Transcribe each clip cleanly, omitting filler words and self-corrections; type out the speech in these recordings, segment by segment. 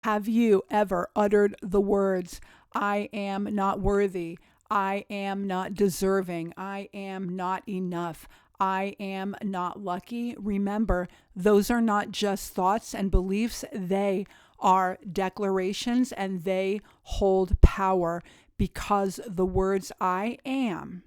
Have you ever uttered the words, I am not worthy, I am not deserving, I am not enough, I am not lucky? Remember, those are not just thoughts and beliefs, they are declarations and they hold power because the words I am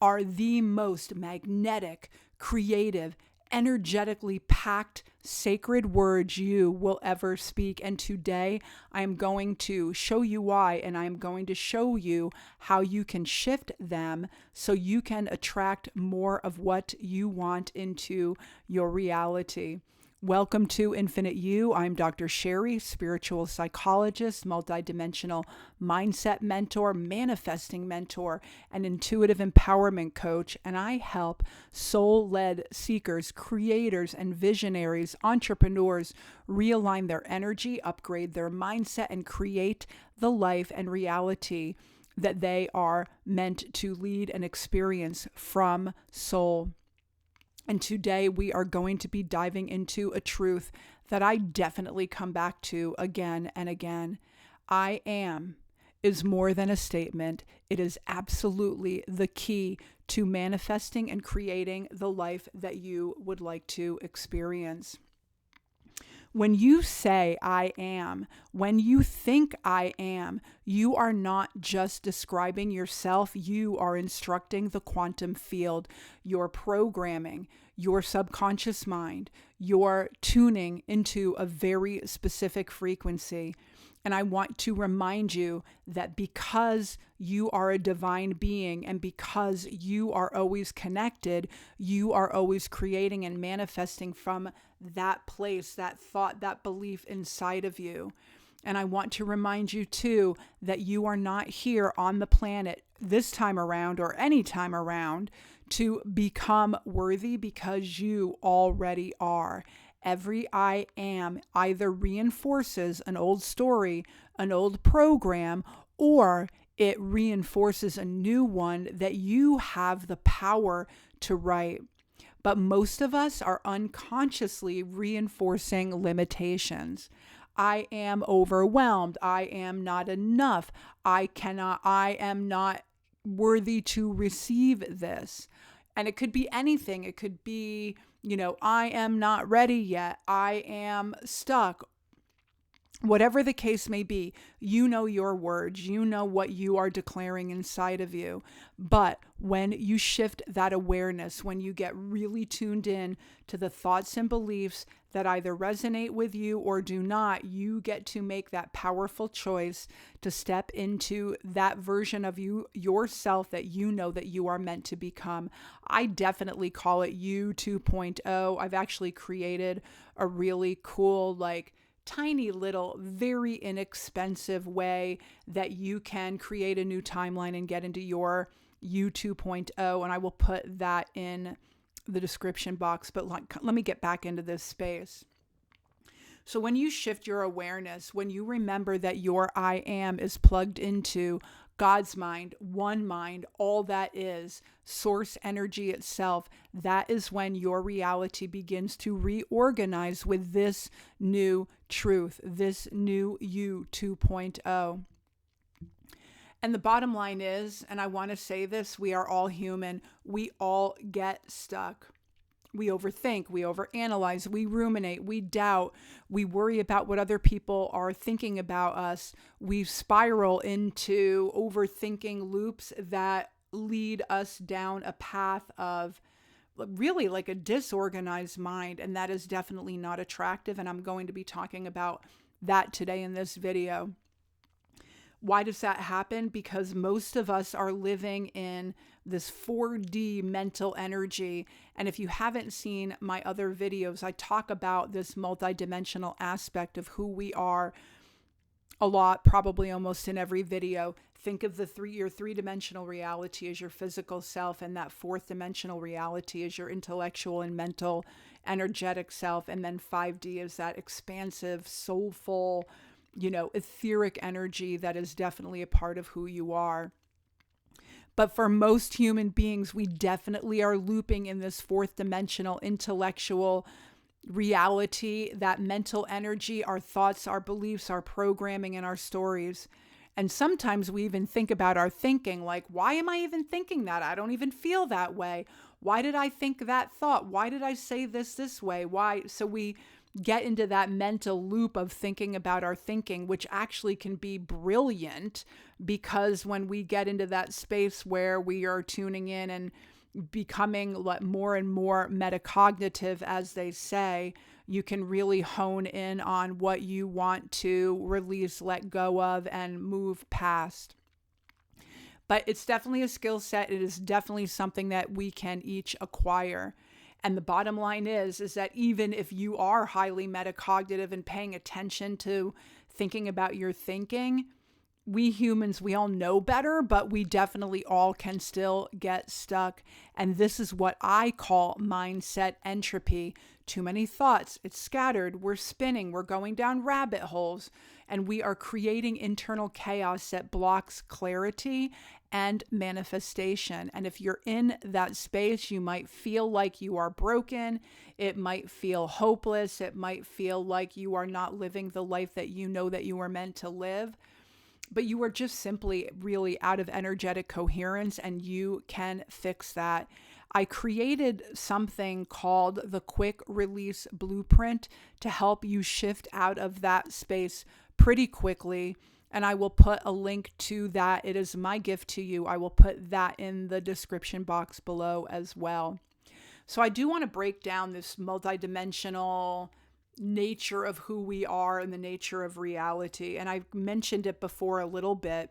are the most magnetic, creative, energetically packed, sacred words you will ever speak. And today I am going to show you why, and I am going to show you how you can shift them so you can attract more of what you want into your reality. Welcome to Infinite You. I'm Dr. Sherry, spiritual psychologist, multidimensional mindset mentor, manifesting mentor, and intuitive empowerment coach. And I help soul led seekers, creators, and visionaries, entrepreneurs realign their energy, upgrade their mindset, and create the life and reality that they are meant to lead and experience from soul. And today we are going to be diving into a truth that I definitely come back to again and again. I am is more than a statement. It is absolutely the key to manifesting and creating the life that you would like to experience. When you say I am, when you think I am, you are not just describing yourself, you are instructing the quantum field. You're programming your subconscious mind. You're tuning into a very specific frequency. And I want to remind you that because you are a divine being and because you are always connected, you are always creating and manifesting from that place, that thought, that belief inside of you. And I want to remind you too that you are not here on the planet this time around or any time around to become worthy, because you already are. Every I am either reinforces an old story, an old program, or it reinforces a new one that you have the power to write. But most of us are unconsciously reinforcing limitations. I am overwhelmed. I am not enough. I am not worthy to receive this. And it could be anything. It could be, I am not ready yet. I am stuck. Whatever the case may be, you know your words, you know what you are declaring inside of you. But when you shift that awareness, when you get really tuned in to the thoughts and beliefs that either resonate with you or do not, you get to make that powerful choice to step into that version of yourself that you know that you are meant to become. I definitely call it You 2.0. I've actually created a really cool, tiny little, very inexpensive way that you can create a new timeline and get into your You 2.0. And I will put that in the description box. But let me get back into this space. So when you shift your awareness, when you remember that your I am is plugged into God's mind, one mind, all that is, source energy itself, that is when your reality begins to reorganize with this new truth, this new You 2.0. And the bottom line is, and I want to say this, we are all human. We all get stuck. We overthink, we overanalyze, we ruminate, we doubt, we worry about what other people are thinking about us. We spiral into overthinking loops that lead us down a path of really like a disorganized mind. And that is definitely not attractive. And I'm going to be talking about that today in this video. Why does that happen? Because most of us are living in this 4D mental energy. And if you haven't seen my other videos, I talk about this multidimensional aspect of who we are a lot, probably almost in every video. Think of your three-dimensional reality as your physical self, and that fourth dimensional reality is your intellectual and mental energetic self. And then 5D is that expansive, soulful, etheric energy that is definitely a part of who you are. But for most human beings, we definitely are looping in this fourth dimensional intellectual reality, that mental energy, our thoughts, our beliefs, our programming, and our stories. And sometimes we even think about our thinking, like, why am I even thinking that? I don't even feel that way. Why did I think that thought? Why did I say this way? Why? So we get into that mental loop of thinking about our thinking, which actually can be brilliant, because when we get into that space where we are tuning in and becoming more and more metacognitive, as they say, you can really hone in on what you want to release, let go of, and move past. But it's definitely a skill set. It is definitely something that we can each acquire. And the bottom line is that even if you are highly metacognitive and paying attention to thinking about your thinking, we humans, we all know better, but we definitely all can still get stuck. And this is what I call mindset entropy. Too many thoughts, it's scattered, we're spinning, we're going down rabbit holes, and we are creating internal chaos that blocks clarity and manifestation. And if you're in that space, you might feel like you are broken. It might feel hopeless. It might feel like you are not living the life that you know that you were meant to live. But you are just simply really out of energetic coherence, and you can fix that. I created something called the Quick Release Blueprint to help you shift out of that space pretty quickly. And I will put a link to that. It is my gift to you. I will put that in the description box below as well. So I do want to break down this multidimensional nature of who we are and the nature of reality. And I've mentioned it before a little bit.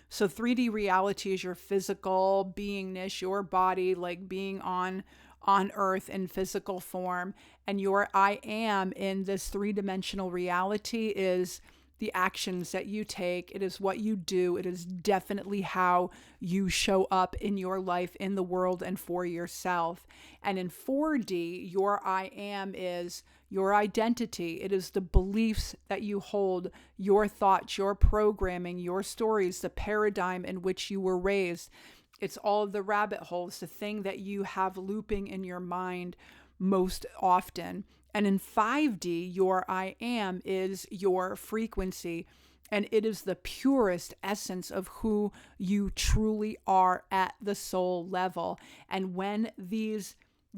So 3D reality is your physical beingness, your body, like being on earth in physical form. And your I am in this three-dimensional reality is the actions that you take. It is what you do. It is definitely how you show up in your life, in the world, and for yourself. And in 4D, your I am is your identity. It is the beliefs that you hold, your thoughts, your programming, your stories, the paradigm in which you were raised. It's all of the rabbit holes, the thing that you have looping in your mind most often. And in 5D, your I am is your frequency, and it is the purest essence of who you truly are at the soul level. And when these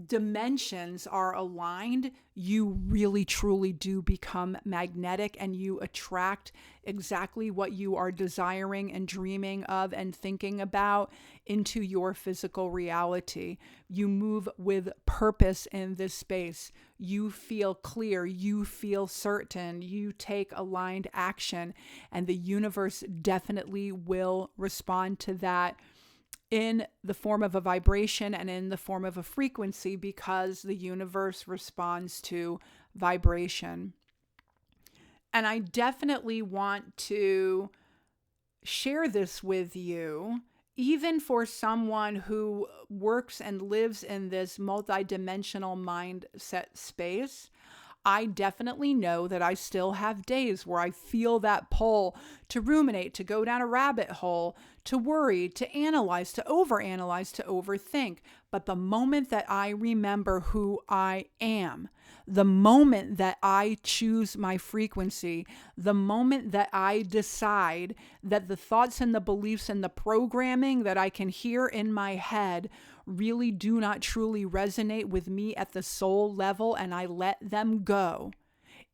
dimensions are aligned, you really truly do become magnetic, and you attract exactly what you are desiring and dreaming of and thinking about into your physical reality. You move with purpose in this space. You feel clear, you feel certain, you take aligned action, and the universe definitely will respond to that in the form of a vibration and in the form of a frequency, because the universe responds to vibration. And I definitely want to share this with you, even for someone who works and lives in this multidimensional mindset space. I definitely know that I still have days where I feel that pull to ruminate, to go down a rabbit hole, to worry, to analyze, to overanalyze, to overthink. But the moment that I remember who I am, the moment that I choose my frequency, the moment that I decide that the thoughts and the beliefs and the programming that I can hear in my head really do not truly resonate with me at the soul level, and I let them go,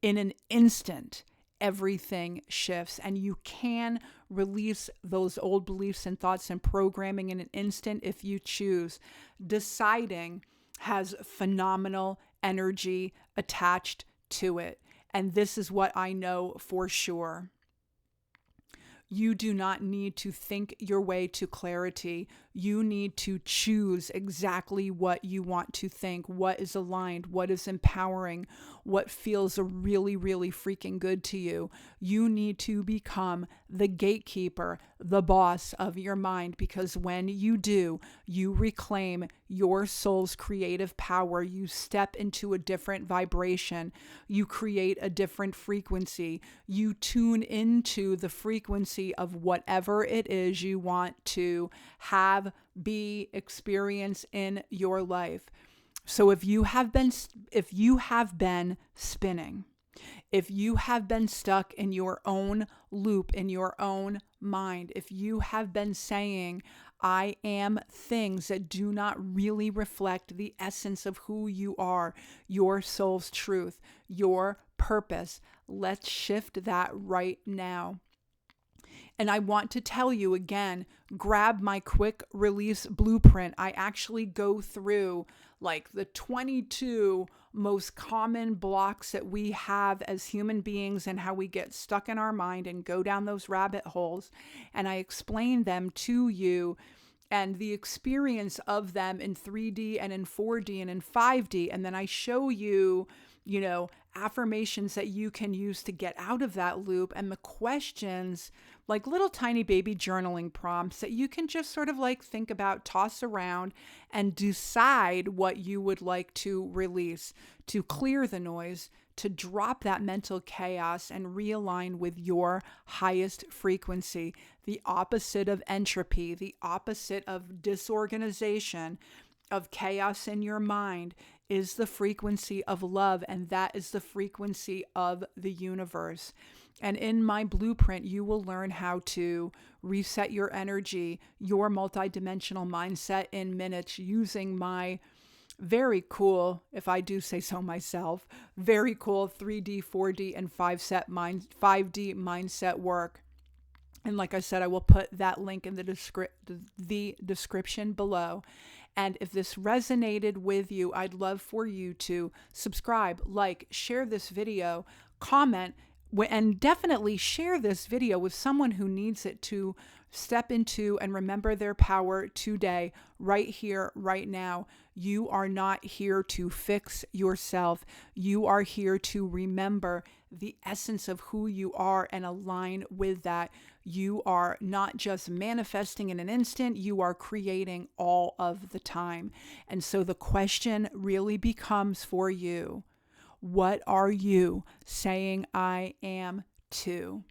in an instant, everything shifts. And you can release those old beliefs and thoughts and programming in an instant if you choose. Deciding has phenomenal energy attached to it. And this is what I know for sure. You do not need to think your way to clarity. You need to choose exactly what you want to think, what is aligned, what is empowering, what feels really, really freaking good to you. You need to become the gatekeeper, the boss of your mind, because when you do, you reclaim your soul's creative power. You step into a different vibration. You create a different frequency. You tune into the frequency of whatever it is you want to have, be, experience in your life. So if you have been spinning, if you have been stuck in your own loop, in your own mind, if you have been saying, I am things that do not really reflect the essence of who you are, your soul's truth, your purpose, let's shift that right now. And I want to tell you again, grab my quick release blueprint. I actually go through like the 22 most common blocks that we have as human beings and how we get stuck in our mind and go down those rabbit holes. And I explain them to you and the experience of them in 3D and in 4D and in 5D. And then I show you, affirmations that you can use to get out of that loop, and the questions, like little tiny baby journaling prompts that you can just sort of like think about, toss around, and decide what you would like to release, to clear the noise, to drop that mental chaos and realign with your highest frequency, the opposite of entropy, the opposite of disorganization, of chaos in your mind, is the frequency of love, and that is the frequency of the universe. And in my blueprint, you will learn how to reset your energy, your multidimensional mindset in minutes using my very cool, if I do say so myself, very cool 3D, 4D, and 5D mindset work. And like I said, I will put that link in the description below. And if this resonated with you, I'd love for you to subscribe, like, share this video, comment, and definitely share this video with someone who needs it to step into and remember their power today, right here, right now. You are not here to fix yourself. You are here to remember the essence of who you are and align with that. You are not just manifesting in an instant, you are creating all of the time. And so the question really becomes for you, what are you saying I am to?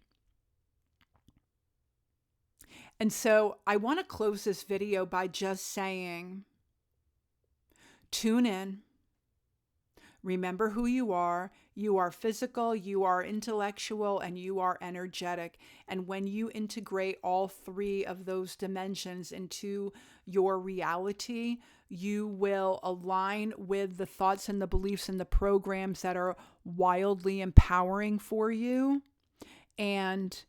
And so I want to close this video by just saying, tune in. Remember who you are. You are physical, you are intellectual, and you are energetic. And when you integrate all three of those dimensions into your reality, you will align with the thoughts and the beliefs and the programs that are wildly empowering for you, and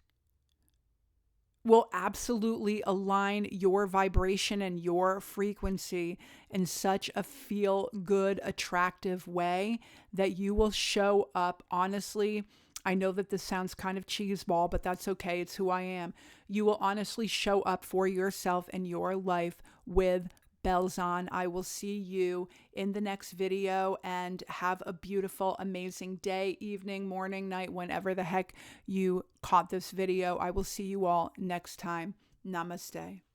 will absolutely align your vibration and your frequency in such a feel good, attractive way that you will show up. Honestly, I know that this sounds kind of cheeseball, but that's okay. It's who I am. You will honestly show up for yourself and your life with bells on. I will see you in the next video, and have a beautiful, amazing day, evening, morning, night, whenever the heck you caught this video. I will see you all next time. Namaste.